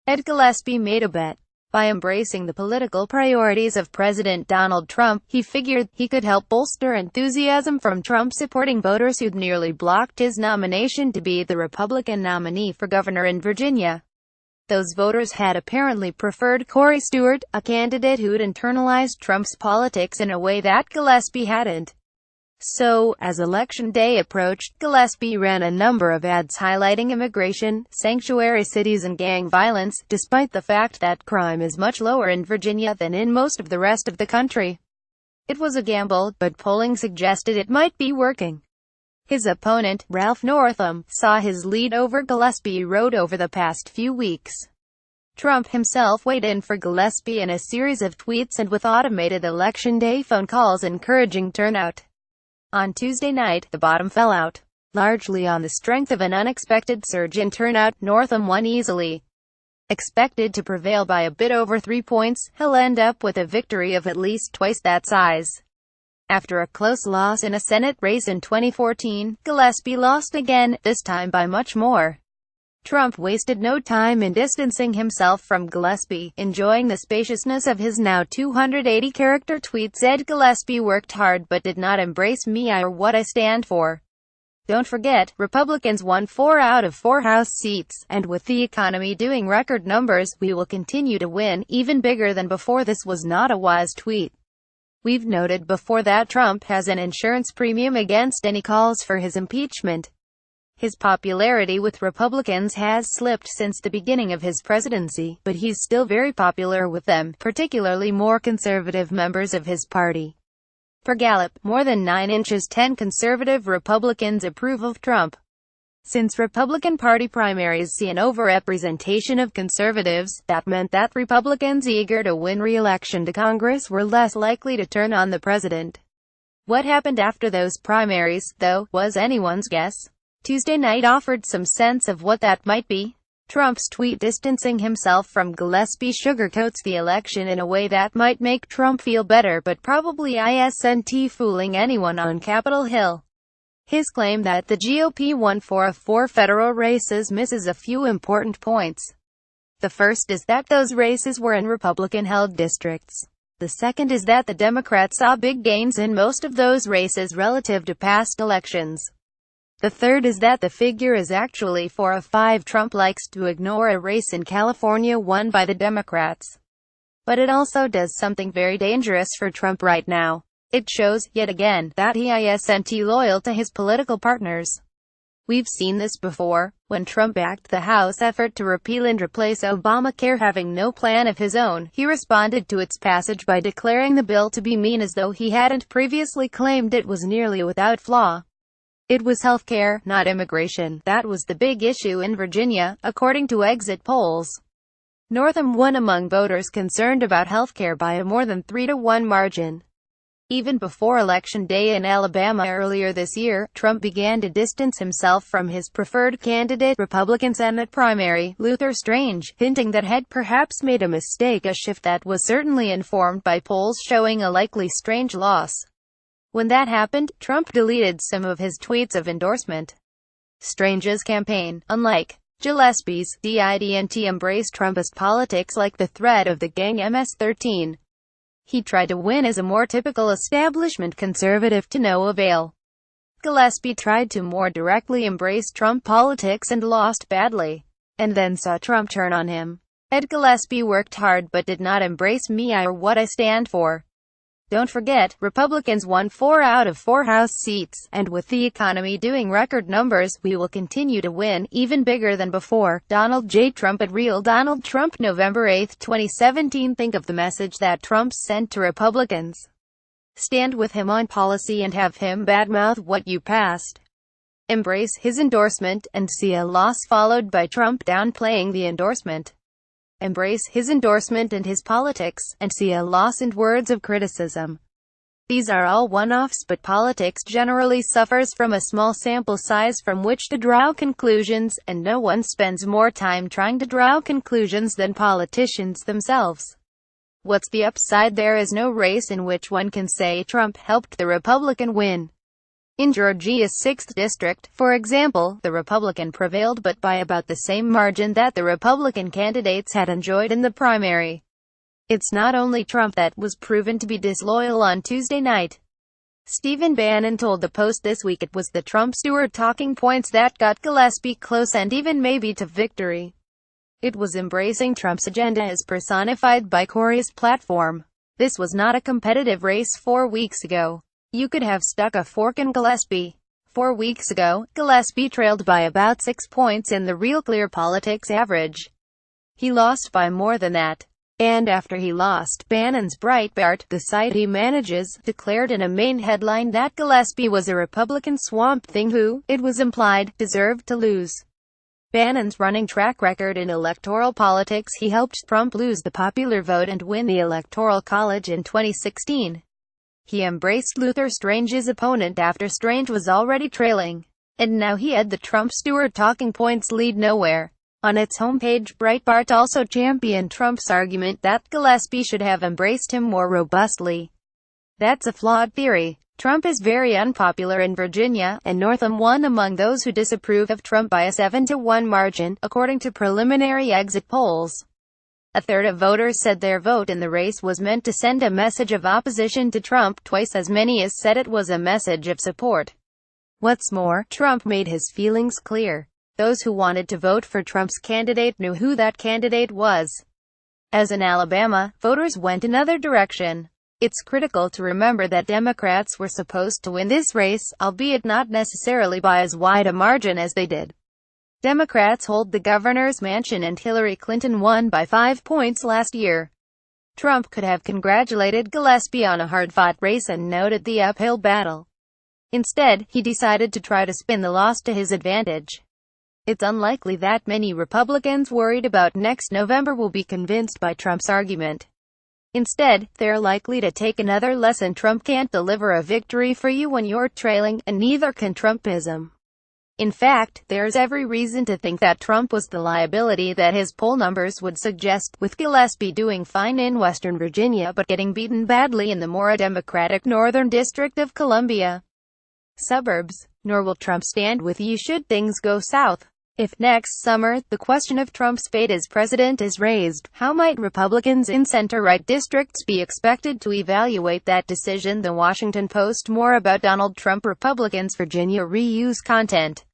Ed Gillespie made a bet. By embracing the political priorities of President Donald Trump, he figured he could help bolster enthusiasm from Trump-supporting voters who'd nearly blocked his nomination to be the Republican nominee for governor in Virginia. Those voters had apparently preferred Corey Stewart, a candidate who'd internalized Trump's politics in a way that Gillespie hadn't. So, as Election Day approached, Gillespie ran a number of ads highlighting immigration, sanctuary cities and gang violence, despite the fact that crime is much lower in Virginia than in most of the rest of the country. It was a gamble, but polling suggested it might be working. His opponent, Ralph Northam, saw his lead over Gillespie erode over the past few weeks. Trump himself weighed in for Gillespie in a series of tweets and with automated Election Day phone calls encouraging turnout. On Tuesday night, the bottom fell out. Largely on the strength of an unexpected surge in turnout, Northam won easily. Expected to prevail by a bit over 3 points, he'll end up with a victory of at least twice that size. After a close loss in a Senate race in 2014, Gillespie lost again, this time by much more. Trump wasted no time in distancing himself from Gillespie. Enjoying the spaciousness of his now 280-character tweets, Ed Gillespie worked hard but did not embrace me or what I stand for. Don't forget, Republicans won 4 out of 4 House seats, and with the economy doing record numbers, we will continue to win, even bigger than before. This was not a wise tweet. We've noted before that Trump has an insurance premium against any calls for his impeachment. His popularity with Republicans has slipped since the beginning of his presidency, but he's still very popular with them, particularly more conservative members of his party. Per Gallup, more than 9 inches 10 conservative Republicans approve of Trump. Since Republican Party primaries see an overrepresentation of conservatives, that meant that Republicans eager to win re-election to Congress were less likely to turn on the president. What happened after those primaries, though, was anyone's guess. Tuesday night offered some sense of what that might be. Trump's tweet distancing himself from Gillespie sugarcoats the election in a way that might make Trump feel better but probably isn't fooling anyone on Capitol Hill. His claim that the GOP won 4 of 4 federal races misses a few important points. The first is that those races were in Republican-held districts. The second is that the Democrats saw big gains in most of those races relative to past elections. The third is that the figure is actually 4 of 5. Trump likes to ignore a race in California won by the Democrats. But it also does something very dangerous for Trump right now. It shows, yet again, that he isn't loyal to his political partners. We've seen this before, when Trump backed the House effort to repeal and replace Obamacare. Having no plan of his own, he responded to its passage by declaring the bill to be mean as though he hadn't previously claimed it was nearly without flaw. It was healthcare, not immigration, that was the big issue in Virginia, according to exit polls. Northam won among voters concerned about healthcare by a more than 3-to-1 margin. Even before Election Day in Alabama earlier this year, Trump began to distance himself from his preferred candidate, Republican Senate primary, Luther Strange, hinting that had perhaps made a mistake, a shift that was certainly informed by polls showing a likely Strange loss. When that happened, Trump deleted some of his tweets of endorsement. Strange's campaign, unlike Gillespie's, didn't embrace Trumpist politics like the threat of the gang MS-13. He tried to win as a more typical establishment conservative to no avail. Gillespie tried to more directly embrace Trump politics and lost badly, and then saw Trump turn on him. Ed Gillespie worked hard but did not embrace me or what I stand for. Don't forget, Republicans won 4 out of 4 House seats, and with the economy doing record numbers, we will continue to win, even bigger than before. Donald J. Trump at Real Donald Trump, November 8, 2017. Think of the message that Trump sent to Republicans. Stand with him on policy and have him badmouth what you passed. Embrace his endorsement, and see a loss followed by Trump downplaying the endorsement. Embrace his endorsement and his politics, and see a loss and words of criticism. These are all one-offs, but politics generally suffers from a small sample size from which to draw conclusions, and no one spends more time trying to draw conclusions than politicians themselves. What's the upside? There is no race in which one can say Trump helped the Republican win. In Georgia's 6th district, for example, the Republican prevailed but by about the same margin that the Republican candidates had enjoyed in the primary. It's not only Trump that was proven to be disloyal on Tuesday night. Stephen Bannon told the Post this week it was the Trump-Stewart talking points that got Gillespie close and even maybe to victory. It was embracing Trump's agenda as personified by Corey's platform. This was not a competitive race 4 weeks ago. You could have stuck a fork in Gillespie. 4 weeks ago, Gillespie trailed by about 6 points in the Real Clear Politics average. He lost by more than that. And after he lost, Bannon's Breitbart, the site he manages, declared in a main headline that Gillespie was a Republican swamp thing who, it was implied, deserved to lose. Bannon's running track record in electoral politics: he helped Trump lose the popular vote and win the Electoral College in 2016. He embraced Luther Strange's opponent after Strange was already trailing. And now he had the Trump-Stewart talking points lead nowhere. On its homepage, Breitbart also championed Trump's argument that Gillespie should have embraced him more robustly. That's a flawed theory. Trump is very unpopular in Virginia, and Northam won among those who disapprove of Trump by a 7-to-1 margin, according to preliminary exit polls. A third of voters said their vote in the race was meant to send a message of opposition to Trump. Twice as many as said it was a message of support. What's more, Trump made his feelings clear. Those who wanted to vote for Trump's candidate knew who that candidate was. As in Alabama, voters went another direction. It's critical to remember that Democrats were supposed to win this race, albeit not necessarily by as wide a margin as they did. Democrats hold the governor's mansion and Hillary Clinton won by 5 points last year. Trump could have congratulated Gillespie on a hard-fought race and noted the uphill battle. Instead, he decided to try to spin the loss to his advantage. It's unlikely that many Republicans worried about next November will be convinced by Trump's argument. Instead, they're likely to take another lesson: Trump can't deliver a victory for you when you're trailing, and neither can Trumpism. In fact, there's every reason to think that Trump was the liability that his poll numbers would suggest, with Gillespie doing fine in Western Virginia but getting beaten badly in the more Democratic Northern District of Columbia suburbs. Nor will Trump stand with you should things go south. If next summer, the question of Trump's fate as president is raised, how might Republicans in center-right districts be expected to evaluate that decision? The Washington Post. More about Donald Trump: Republicans Virginia reuse content.